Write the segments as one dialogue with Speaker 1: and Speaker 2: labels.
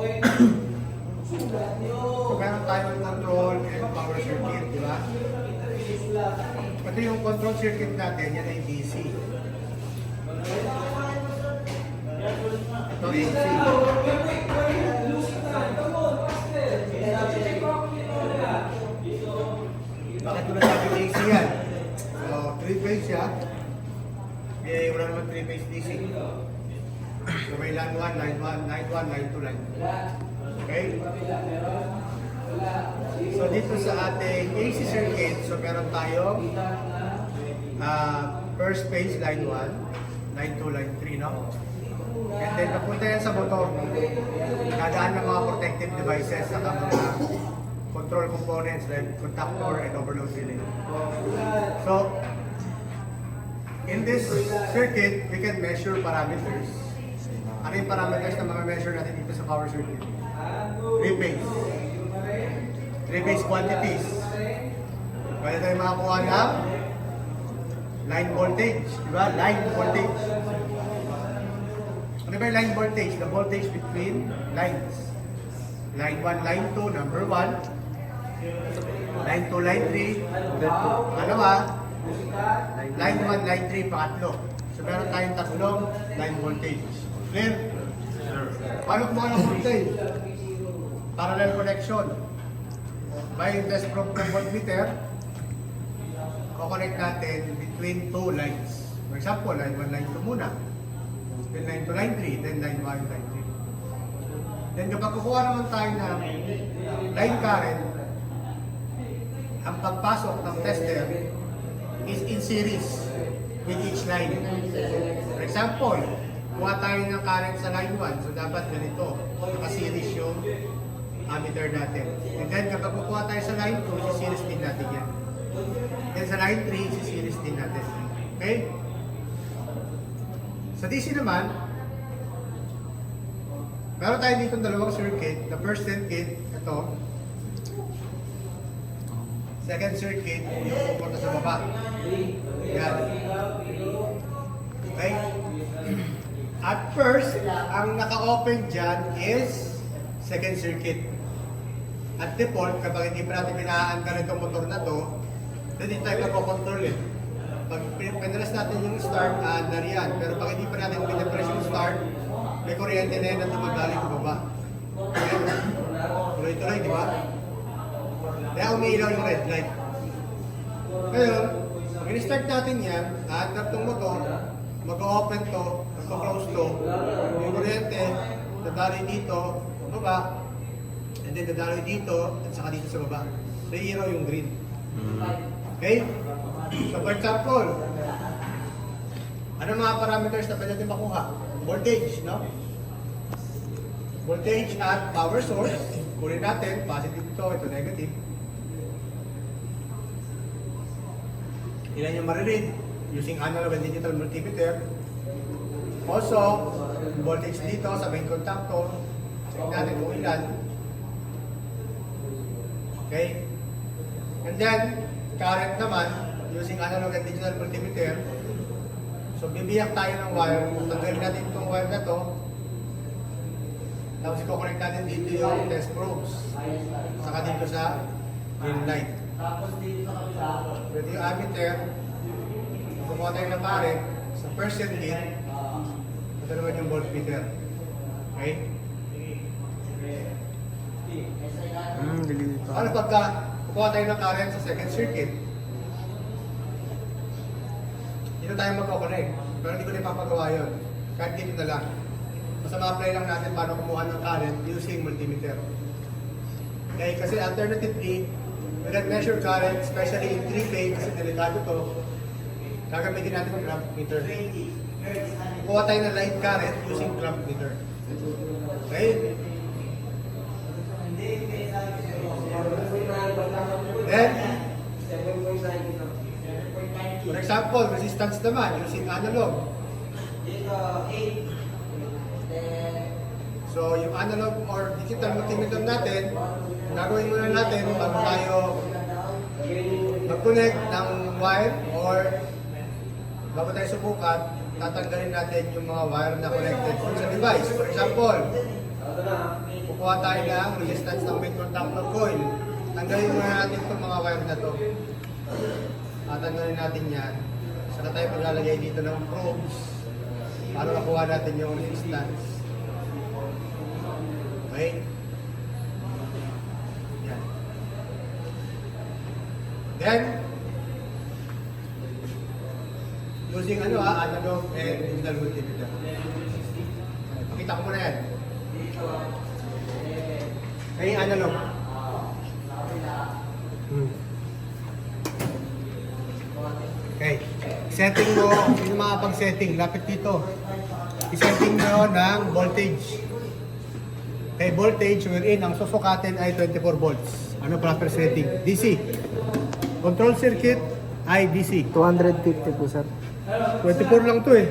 Speaker 1: So, meron tayong control and power circuit, di ba? Ito yung control circuit natin, yan ay DC. Ito AC. Bakit ko nasabi AC yan? So, 3-phase siya. Eh, wala naman 3-phase DC. So, may line 1, line 1, line 1, line 2, line 2. Okay? So, dito sa ating AC circuit, so meron tayong first phase, line 1, line 2, line 3, no? And then, napunta yan sa motor. Dadaan ng mga protective devices sa mga control components like contactor and overload relay. So, in this circuit, we can measure parameters. Ano yung parameters na mga measure natin dito sa power circuit? 3-phase. 3-phase quantities. Pwede tayo makakuha ng line voltage. Diba? Line voltage. Ano ba yung line voltage? The voltage between lines. Line 1, line 2, number 1. Line 2, line 3, pangalawa. Line 1, line 3, pangatlo. So meron tayong tatlong line voltage. Clear? Paano kumuha ng voltage? Parallel connection. By test probe ng voltmeter, kukonect natin between two lines. For example, line 1, line 2 muna. Then line 2, line 3, then line 1, line 3. Then kapag kukuha naman tayo ng line current, ang pagpasok ng tester is in series with each line. For example, kuha tayo ng current sa line 1, so dapat ganito, naka-series yung ammeter natin. And then kapag kukuha tayo sa line 2, isi-series din natin yan. Then sa line 3, isi-series din natin. Okay? Sa DC naman, meron tayo dito dalawang circuit. The first circuit, ito. Second circuit, yung pupunta sa baba. Yan. Okay? At first, ang naka-open dyan is second circuit. At default, kapag hindi pa natin pinaandar itong motor na to, hindi tayo magkocontrol eh. Pag pinalas natin yung start, andar yan. Pero pag hindi pa natin pinapress yung start, may kuryente na yan na tumagaling sa baba. Tuloy-tuloy, di ba? Kaya umiilaw yung red light. Ngayon, pag in-start natin yan, andar itong motor, mag-open to, mag-close to, yung kuryente, dadaloy dito, baba, and then dadaloy dito, at saka dito sa baba. Naiiraw yung green. Okay? So for example, ano mga parameters na pwede natin makuha? Voltage, no? Voltage at power source. Kunin natin, positive ito negative. Ilan yung mariread using analog and digital multimeter. Also, voltage dito sa main contactor. Check natin kung ilan. Okay? And then, current naman, using analog and digital multimeter. So, bibiyak tayo ng wire. Tanggalin natin itong wire na to. Tapos, i-connect natin dito yung test probes. Saka dito sa green light. Pwede yung ammeter. Kumuha tayo ng current sa first circuit. Ito naman yung voltmeter. Okay? Ano pagka kukuha tayo ng current sa second circuit? Dito tayo magkoconnect. Pero hindi ko na ipapagawa yun. Kahit dito na lang. Basta ma-apply lang natin paano kumuha ng current using multimeter. Okay, kasi alternatively, we can measure current, especially in 3-phase, kasi delikado to. Gagamitin natin ng clamp meter. Kukuha tayo ng line current using clamp meter. Okay? Then, for example, resistance naman using analog. So, yung analog or digital multimeter natin, gagawin muna natin bago tayo mag-connect ng wire or bago tayo subukan, tatanggalin natin yung mga wire na connected sa device. For example, kuha tayo ng resistance ng main contactor coil. Tanggalin muna natin itong mga wire na to. Tanggalin natin yan. Saka tayo maglalagay dito ng probes para makuha natin yung resistance. Okay? Yan. Then, using analog and digital multimeter. Pakita ko muna yan. Ay, analog. Okay. Setting mo, yung mga pag-setting, lapit dito. I-setting mo ng voltage. Okay, voltage wherein ang susukatin ay 24 volts. Ano proper setting? DC. Control circuit ay DC.
Speaker 2: 250 po, sir.
Speaker 1: 24 lang to eh.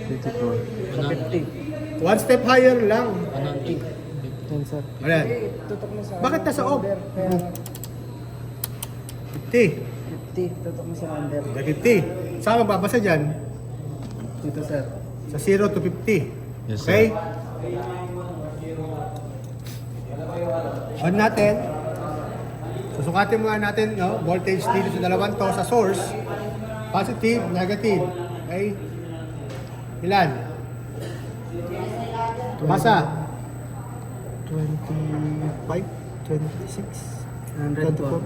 Speaker 2: 54.
Speaker 1: 1 step higher lang.
Speaker 2: 10, sir.
Speaker 1: Ayan.
Speaker 2: Tutok mo sa
Speaker 1: Bakit nasa off?
Speaker 2: number, kaya
Speaker 1: 50.
Speaker 2: 50. Tutok mo sa number.
Speaker 1: 50. Saan magbabasa dyan?
Speaker 2: Dito, sir.
Speaker 1: Sa 0 to 50.
Speaker 3: Yes,
Speaker 1: Okay? On natin. Susukatin muna natin, no? Voltage dito sa dalawang to sa source. Positive, negative. Okay? Ilan? Basa.
Speaker 2: 25, 26,
Speaker 1: 24.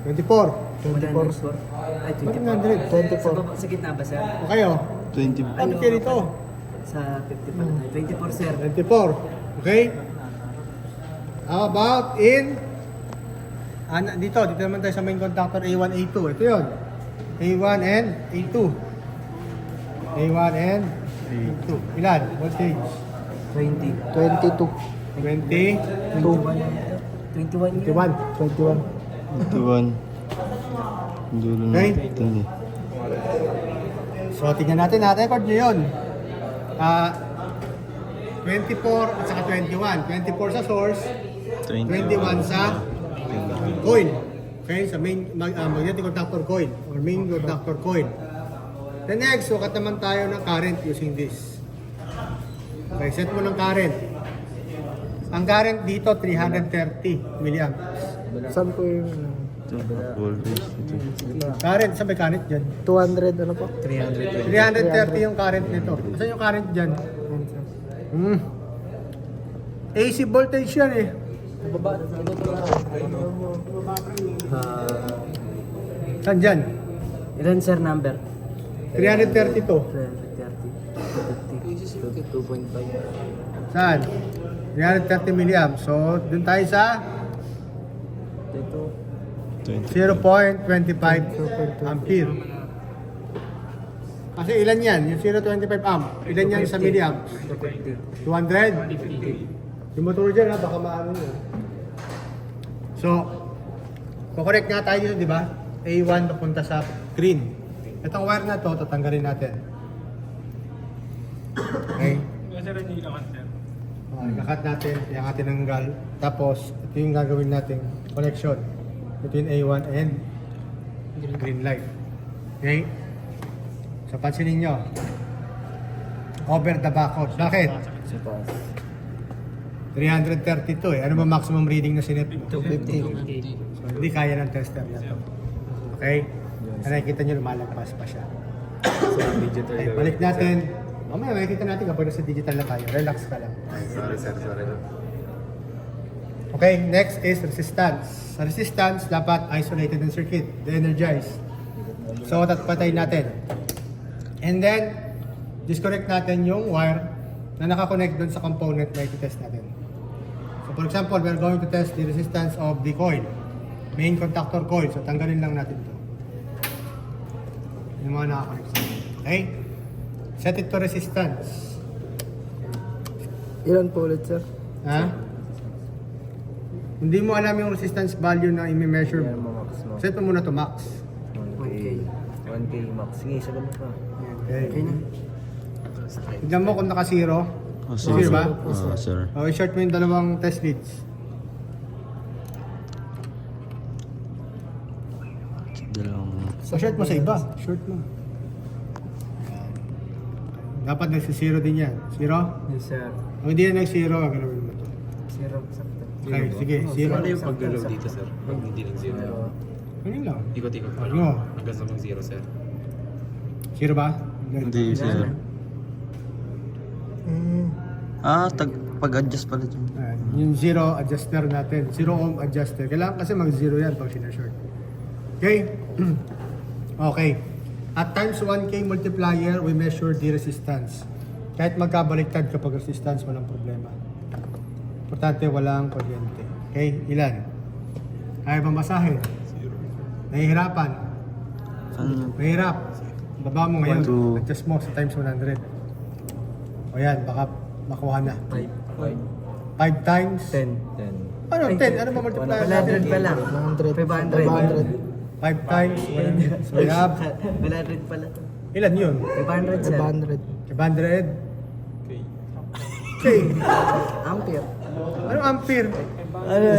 Speaker 2: 24.
Speaker 1: 24.
Speaker 2: 24. Ay,
Speaker 1: 100.
Speaker 2: 24. Sa baba, sa gitna ba, sir?
Speaker 1: O kayo?
Speaker 3: 20.
Speaker 1: Ano kayo dito?
Speaker 2: Sa 50 pala tayo. 24, sir.
Speaker 1: 24. Okay? How about in dito naman tayo sa main contactor A1, A2. Ito yun. A1 and A2. A1 and A2. Ilan? Voltage?
Speaker 2: 20.
Speaker 1: 20.
Speaker 2: 22.
Speaker 1: 21.
Speaker 2: 21 yun.
Speaker 1: 21.
Speaker 3: 21. Dulo na
Speaker 1: Okay.
Speaker 3: ito eh.
Speaker 1: So, tingnan natin. Record nyo yun. 24 at saka 21. 24 sa source. 21 sa coil. Okay, sa main magnetic contactor coil or main contactor coil. The next, sukat naman tayo ng current using this. Okay, set mo ng current. Ang current dito 330 milliamps.
Speaker 2: Saan po yung
Speaker 3: Ito. Voltage ito.
Speaker 1: Current, saan may current dyan?
Speaker 2: 200, ano po?
Speaker 1: 330 yung current nito. Saan yung current dyan? AC voltage yan eh. Saan dyan?
Speaker 2: Ilan, sir, number?
Speaker 1: 332.
Speaker 2: 330. 2.5.
Speaker 1: Saan? 330 milliamps. So, dun tayo sa
Speaker 2: Dito.
Speaker 1: 0.25 ampere. Kasi ilan yan? Yung 0.25 amp. Ilan yan sa milliamps? 200? Yung motor dyan ha, baka maano yun. So, kukorek nga tayo dito, di ba? A1 papunta sa green. Itong wire na to, tatanggalin natin. Okay? Kakat natin, yung ating nanggal. Tapos, ito yung gagawin natin connection between A1 and green light. Okay? So, pansinin nyo. Over the backhouse. Bakit? 332 eh. Ano ba maximum reading na sinet mo?
Speaker 2: 250.
Speaker 1: So, hindi kaya ng tester na to. Okay? Nakikita nyo, lumalagpas pa siya. Okay, balik natin. Mamaya, makikita natin kapag nasa digital na tayo. Relax ka lang.
Speaker 3: Sorry.
Speaker 1: Okay, next is resistance. Sa resistance, dapat isolated ng circuit, de-energize. So, patay natin. And then, disconnect natin yung wire na nakakonect dun sa component na i-test natin. So, for example, we're going to test the resistance of the coil. Main contactor coil. So, tanggalin lang natin ito. Yung mga nakakonect sa atin. Okay? Set it to resistance.
Speaker 2: Ilan po ulit, sir?
Speaker 1: Ha? Hindi mo alam yung resistance value na i-measure
Speaker 2: Yan
Speaker 1: mo.
Speaker 2: mo, max mo.
Speaker 1: Set mo muna to max.
Speaker 2: 1K. 1K max. Sige, sagot mo pa.
Speaker 1: Okay. Tignan mo kung naka-zero.
Speaker 3: Sige
Speaker 1: Zero ba?
Speaker 3: sir.
Speaker 1: O, i-short mo yung dalawang test leads.
Speaker 3: Dalawang.
Speaker 1: So, short mo sa iba. Short mo. Dapat nagsi-zero din yan. Zero?
Speaker 2: Yes, sir.
Speaker 1: Kung hindi na nag-zero, gagawin mo to.
Speaker 2: 0 sakto.
Speaker 1: Okay, sige, zero.
Speaker 4: Ano yung paggalaw dito, sir? Pag hindi nag-zero.
Speaker 1: Ganun lang.
Speaker 4: Ikot-ikot pa.
Speaker 1: Ano?
Speaker 4: Hanggang sa mag-zero, sir.
Speaker 1: Zero ba?
Speaker 3: Hindi, sir. Pag-adjust pala dyan.
Speaker 1: Yung zero adjuster natin. Zero ohm adjuster. Kailangan kasi mag-zero yan pag sinashort. Okay? Okay. At times 1K multiplier, we measure the resistance. Kahit magkabaliktad kapag resistance, walang problema. Importante, walang kuryente. Okay? Ilan? Kaya ba masahe? Nahihirapan? Mahirap. Baba mo ngayon.
Speaker 3: Two.
Speaker 1: Adjust mo sa times 100. O yan, baka makuha na. 5 times?
Speaker 2: 10.
Speaker 1: Ano, 10? Ano ba multiplier?
Speaker 2: 100 pa lang. 500.
Speaker 1: 5 times 100. So we have,
Speaker 2: 100 pala.
Speaker 1: ilan yun?
Speaker 2: 500, sir.
Speaker 1: 500? Okay.
Speaker 2: Ampere.
Speaker 1: Ano ampere?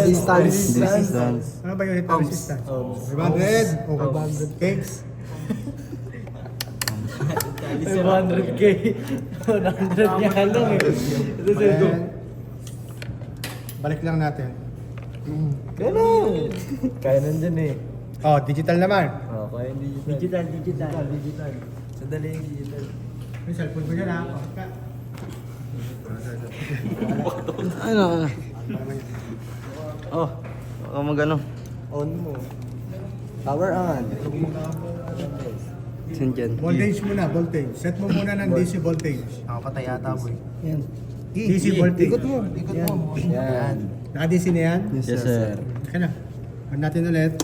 Speaker 3: Resistance.
Speaker 1: Ano ba yung hit resistance? 500? Okay.
Speaker 2: 500K. 100 niya lang eh.
Speaker 1: Ayan. Balik lang natin.
Speaker 2: Ganun. Kaya nandyan eh.
Speaker 1: Oh, digital naman.
Speaker 2: Kaya digital. Digital. Sadali yung digital.
Speaker 1: Yung cellphone ko dyan ha.
Speaker 3: Ano? Mag-ano?
Speaker 2: On mo. Power on.
Speaker 3: Saan dyan?
Speaker 1: Voltage muna, voltage. Set mo muna ng DC voltage.
Speaker 2: Ako patay yata mo. Yan.
Speaker 1: DC voltage.
Speaker 2: Ikot mo. Yan.
Speaker 1: Naka-DC na yan?
Speaker 3: Yes, sir.
Speaker 1: Okay na. Pag natin ulit.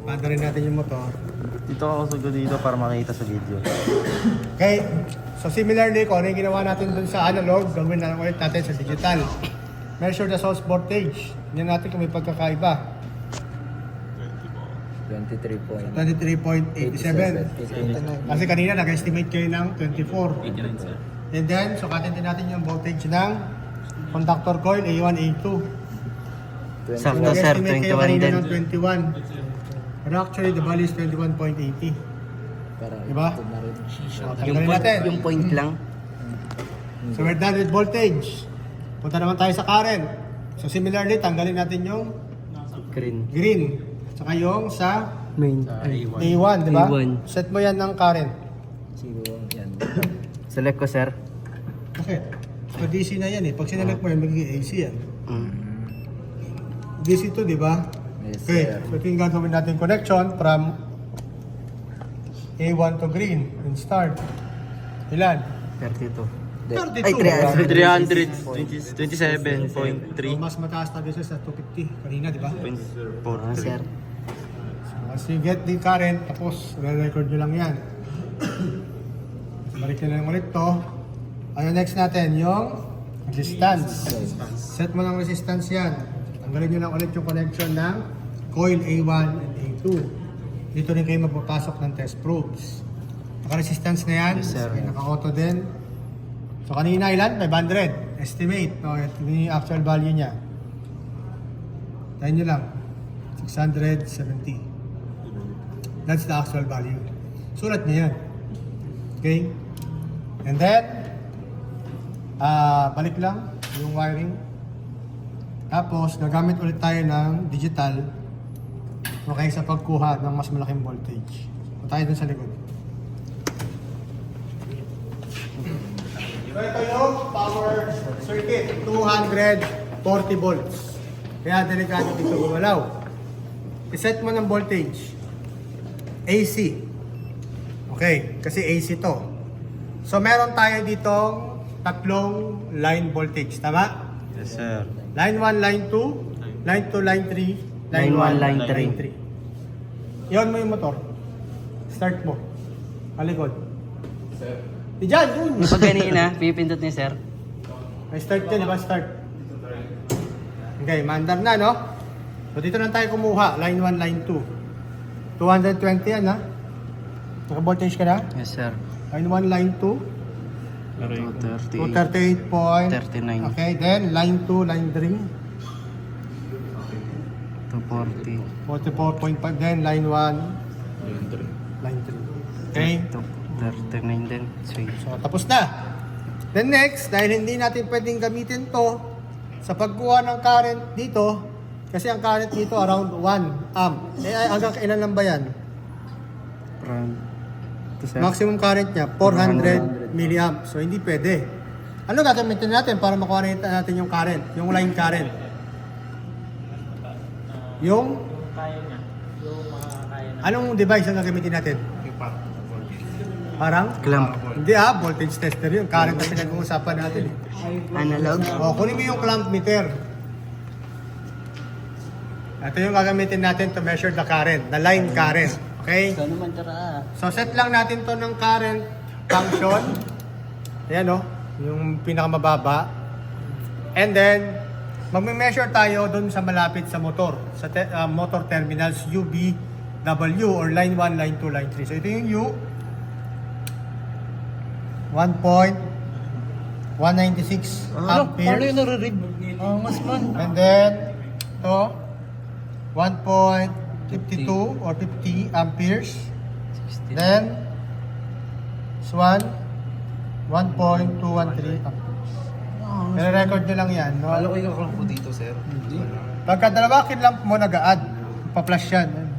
Speaker 1: Panda rin natin yung motor.
Speaker 3: Dito ako sagod dito para makita sa video.
Speaker 1: Okay. So similarly, kung ano yung ginawa natin dun sa analog, gawin na ulit natin sa digital. Measure the source voltage. Tingnan natin kung may pagkakaiba.
Speaker 2: 23.87.
Speaker 1: 23.87. Kasi kanina nag-estimate kayo ng 24.
Speaker 4: 89, sir.
Speaker 1: And then, sukatin din natin yung voltage ng conductor coil A1, A2.
Speaker 3: Sakto,
Speaker 1: So,
Speaker 3: sir.
Speaker 1: nag-estimate kayo
Speaker 3: 21
Speaker 1: kanina
Speaker 3: din.
Speaker 1: ng 21. Pero actually, the value is 21.80. Diba? So, tanggalin natin.
Speaker 3: Yung point lang.
Speaker 1: So, we're done with voltage. Punta naman tayo sa current. So, similarly, tanggalin natin yung
Speaker 3: Green.
Speaker 1: green. Saka yung sa
Speaker 2: Main.
Speaker 4: A1.
Speaker 1: A1, di ba?
Speaker 3: A1.
Speaker 1: Set mo yan ng current.
Speaker 2: Yan.
Speaker 3: Select ko, sir.
Speaker 1: Okay. So, DC na yan eh. Pag sinelect mo yan, magiging AC yan.
Speaker 3: Mm.
Speaker 1: DC to, di ba?
Speaker 2: Yes,
Speaker 1: Okay.
Speaker 2: sir.
Speaker 1: So, ito yung gagawin natin connection from A1 to green. And start. Ilan?
Speaker 3: 32.
Speaker 1: 32.
Speaker 3: Ay, 27.3.
Speaker 1: So, mas mataas na beses sa 250 kanina, di ba?
Speaker 3: Sir.
Speaker 1: So, as you get the current, tapos re-record nyo lang yan. Balik nyo lang ulit to. Ano next natin? Yung resistance. Set mo ng resistance yan. Tanggalin nyo lang ulit yung connection ng coil A1 and A2. Dito rin kayo magpapasok ng test probes. Naka-resistance na yan.
Speaker 3: Yes, sir.
Speaker 1: Okay, naka-auto din. So kanina ilan? 500. Estimate. No, ito yung actual value niya. Tayo nyo lang. 670. That's the actual value. Sulat niya yan. Okay? And then, balik lang yung wiring. Tapos, gagamit ulit tayo ng digital okay, sa pagkuha ng mas malaking voltage. Punta tayo dun sa likod. So, ito yung power circuit. 240 volts. Kaya delikado dito gumalaw. I-set mo ng voltage. AC. Okay, kasi AC to. So, meron tayo ditong tatlong line voltage. Tama?
Speaker 3: Yes, sir.
Speaker 1: Line 1, line 2, line 2, line 3,
Speaker 3: Line 1, line
Speaker 1: 3. Iyon mo yung motor. Start mo. Palikod. Diyan, dun.
Speaker 3: Pag kanina, pipindot niya, sir.
Speaker 1: May start yan, di ba? Start. Okay, maandar na, no? So, dito lang tayo kumuha. Line 1, line 2. 220 yan, ha? Naka-voltage ka na?
Speaker 3: Yes, sir.
Speaker 1: Line 1, line 2.
Speaker 3: 238.
Speaker 1: 238.
Speaker 3: 39.
Speaker 1: Okay, then line 2, line 3.
Speaker 3: 240.
Speaker 1: 44.5. Then line 1, line 3. Okay?
Speaker 3: 39 din. Sweet.
Speaker 1: So, tapos na. Then next, dahil hindi natin pwedeng gamitin to sa pagkuha ng current dito, kasi ang current dito around 1 amp. Hanggang kailan lang ba yan?
Speaker 3: Ito, sir.
Speaker 1: Maximum current niya, 400 milliamp. So, hindi pwede. Ano gagamitin natin para makuha natin yung current? Yung line current? Yung? Anong device ang gagamitin natin? Parang?
Speaker 3: Clamp.
Speaker 1: Hindi voltage tester yun. Current na pinag-uusapan natin.
Speaker 3: Analog.
Speaker 1: Kunin mo yung clamp meter. Ito yung gagamitin natin to measure the current, the line current. Okay?
Speaker 3: Ikaw naman, tara.
Speaker 1: So set lang natin to ng current function. Ayan o, yung pinakamababa. And then, magme-measure tayo dun sa malapit sa motor. Sa motor terminals UB, W or line 1, line 2, line 3. So ito yung U. 1.196 amperes.
Speaker 3: nare-read? Mas man.
Speaker 1: And then, ito, 1.52 or 50 amperes. Then, this one, 1.213 amperes. Nire-record nyo lang yan, no?
Speaker 4: Kala ko ikaw po dito, sir.
Speaker 1: Pagka dalawa kinlamp mo, nag-a-add. Pa-flash yan.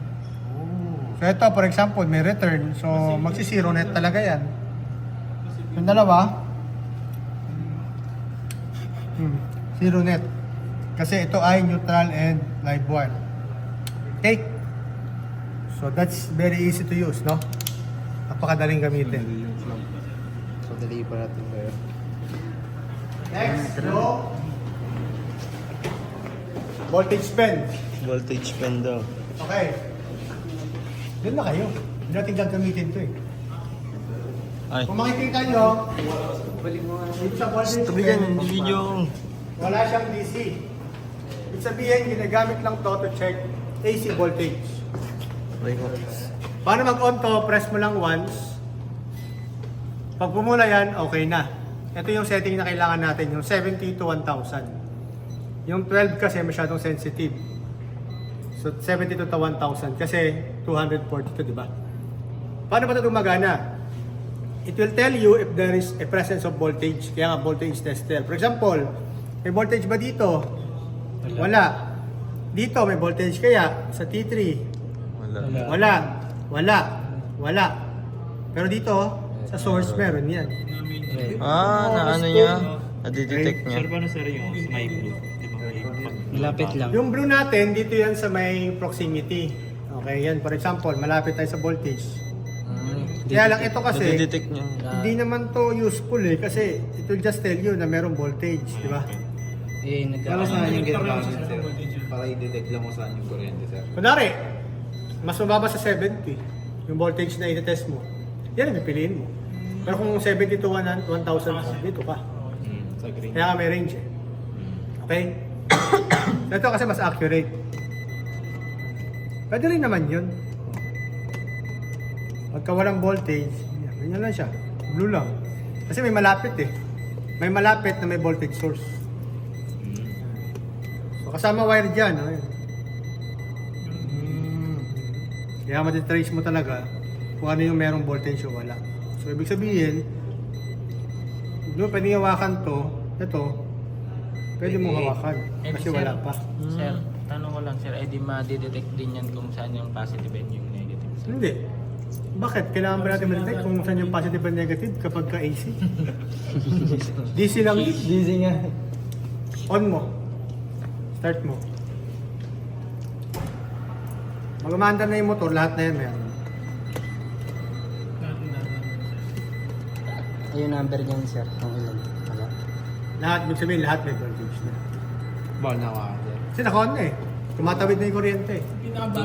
Speaker 1: So ito, for example, may return. So, magsi-zero net talaga yan. Yung dalawa, zero net. Kasi ito ay neutral and live wire. Okay? So that's very easy to use, no? Napakadaling gamitin.
Speaker 4: So, dali pa natin kayo.
Speaker 1: Next, no? Voltage pen.
Speaker 2: Voltage pen daw.
Speaker 1: Okay. Doon na kayo. Hindi natin gagamitin ito eh.
Speaker 2: Ay.
Speaker 1: Kung makikita nyo, dito sa voltage
Speaker 2: Tabi
Speaker 1: pen,
Speaker 2: dyan, yung video.
Speaker 1: wala siyang DC. Ibig sabihin, ginagamit lang to to check AC voltage.
Speaker 2: Ay ko.
Speaker 1: Paano mag-on to, press mo lang once. Pag pumula yan, okay na. Ito yung setting na kailangan natin, yung 70 to 1000. Yung 12 kasi masyadong sensitive. So 70 to 1000 kasi 240 to, di ba? Paano ba ito gumagana? It will tell you if there is a presence of voltage. Kaya nga voltage tester. For example, may voltage ba dito? Wala. Dito may voltage kaya sa T3. Wala. Pero dito, sa source meron yan.
Speaker 2: Na ano niya? Nadidetect niya.
Speaker 4: Sir, paano sir yung may blue? Di ba may
Speaker 3: Lapit lang.
Speaker 1: Yung blue natin, dito yan sa may proximity. Okay, yan. For example, malapit tayo sa voltage. Kaya lang ito kasi,
Speaker 2: Nadidetect niya.
Speaker 1: hindi naman to useful eh. Kasi it will just tell you na merong voltage, di ba?
Speaker 4: Para saan yung ginagamit, sir? Para i-detect lang kung saan yung kuryente, sir.
Speaker 1: Kunwari, mas mababa sa 70, yung voltage na i-test mo, yan ang pipiliin mo. Pero kung 70 to 1,000, dito ka.
Speaker 4: Sa green.
Speaker 1: Kaya ka may range eh. Okay? Ito kasi mas accurate. Pwede rin naman yun. Pagka walang voltage, ganyan lang siya. Blue lang. Kasi may malapit eh. May malapit na may voltage source. So kasama wire dyan. Oh, yan. Kaya matitrace mo talaga kung ano yung merong voltage o wala. So ibig sabihin, no, pwede hawakan to, ito, pwede mong hawakan kasi wala pa.
Speaker 5: Sir, tanong ko lang sir, di ma-detect din yan kung saan yung positive and yung negative? Sir?
Speaker 1: Hindi. Bakit? Kailangan ba natin ma-detect kung saan yung positive and negative kapag ka AC? DC lang. DC nga. On mo. Start mo. Mag-umandar na yung motor, lahat na yan meron.
Speaker 3: Ito yung number niyan, sir. Kung ilan. Wala.
Speaker 1: Lahat, ibig sabihin lahat may voltage na.
Speaker 4: Ball na ka, sir.
Speaker 1: Kasi naka-on na eh. Tumatawid na yung kuryente.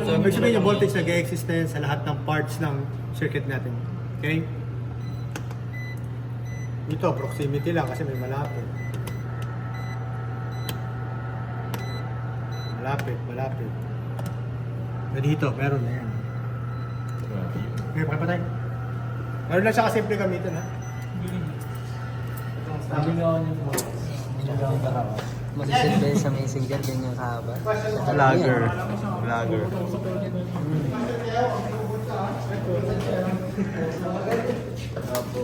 Speaker 1: So, ibig sabihin yung voltage nag-exist na yan sa lahat ng parts ng circuit natin. Okay? Dito, proximity lang kasi may malapit. Malapit. Na dito, meron na yan. Okay, pakipatay. Meron lang siya kasimple gamitin ha. Sabi nga ako niyo
Speaker 3: Masisilbi sa messenger, ganyan kahaba.
Speaker 2: Vlogger.
Speaker 1: Opo.